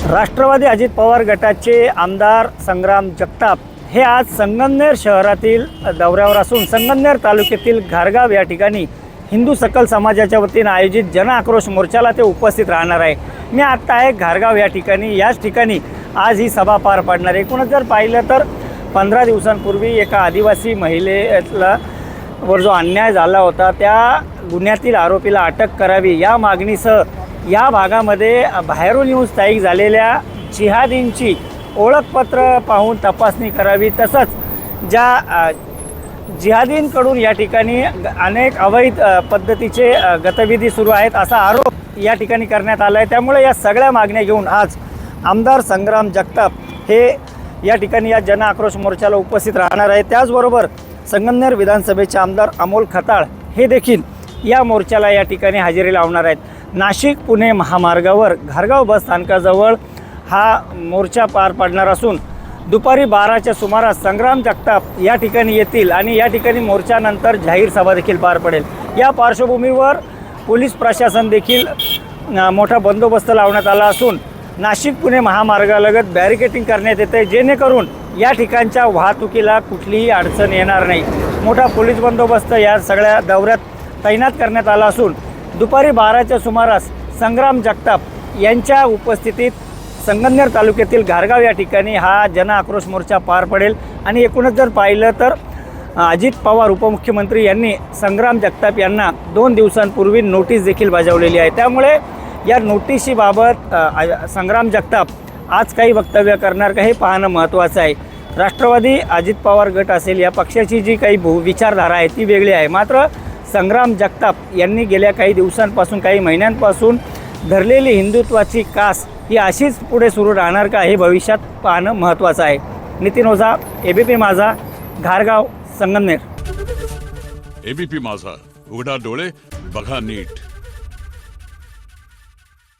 राष्ट्रवादी अजित पवार गटाचे आमदार संग्राम जगताप हे आज संगमनेर शहरातील दौऱ्यावर असून संगमनेर तालुक्यातील घारगाव या ठिकाणी हिंदू सकल समाजाच्या वतीने आयोजित जन आक्रोश मोर्चाला ते उपस्थित राहणार आहे। मी आता आहे घारगाव या ठिकाणी। याच ठिकाणी आज ही सभा पार पडणार आहे। एकूणच जर पाहिलं तर 15 दिवसांपूर्वी एका आदिवासी महिलेला वर जो अन्याय झाला होता त्या गुन्ह्यातील आरोपीला अटक करावी या मागणीसह या भागामध्ये बाहेरून येऊन स्थायिक झालेल्या जिहादींची ओळखपत्र पाहून तपासणी करावी। तसंच ज्या जिहादींकडून या ठिकाणी अनेक अवैध पद्धतीचे गतिविधी सुरू आहेत असा आरोप या ठिकाणी करण्यात आला आहे। त्यामुळे या सगळ्या मागण्या घेऊन आज आमदार संग्राम जगताप हे या ठिकाणी या जन आक्रोश मोर्चाला उपस्थित राहणार आहे। त्याचबरोबर संगमनेर विधानसभेचे आमदार अमोल खताळ हे देखील या मोर्चाला या ठिकाणी हजेरी लावणार आहेत। नाशिक पुणे महामार्गावर घारगाव बस स्थानकाजवळ हा मोर्चा पार पडणार असून दुपारी 12च्या सुमारास संग्राम जगताप या ठिकाणी येतील आणि या ठिकाणी मोर्चानंतर जाहीर सभा देखील पार पडेल। या पार्श्वभूमीवर पोलीस प्रशासन देखील मोठा बंदोबस्त लावण्यात आला असून नाशिक पुणे महामार्गालगत बॅरिकेडिंग करण्यात येते जेणेकरून या ठिकाणच्या वाहतुकीला कुठलीही अडचण येणार नाही। मोठा पोलीस बंदोबस्त या सगळ्या दौऱ्यात तैनात करण्यात आला असून दुपारी 12च्या सुमारास संग्राम जगताप यांच्या उपस्थितीत संगमनेर तालुक्यातील घारगाव या ठिकाणी हा जन आक्रोश मोर्चा पार पडेल। आणि एकूणच जर पाहिलं तर अजित पवार उपमुख्यमंत्री यांनी संग्राम जगताप यांना 2 दिवसांपूर्वी नोटीस देखील बजावलेली आहे। त्यामुळे या नोटिशीबाबत संग्राम जगताप आज काही वक्तव्य करणार का हे पाहणं महत्त्वाचं आहे। राष्ट्रवादी अजित पवार गट असेल या पक्षाची जी काही विचारधारा आहे ती वेगळी आहे, मात्र संग्राम जगताप यांनी गेल्या काही दिवसांपासून काही महिन्यांपासून धरलेली हिंदुत्वाची कास ही अशीच पुढे सुरू राहणार का हे भविष्यात पाहणं महत्त्वाचं आहे। नितीन ओझा, एबीपी माझा, घारगाव, संगमनेर। एबीपी माझा, उघडा डोळे बघा नीट।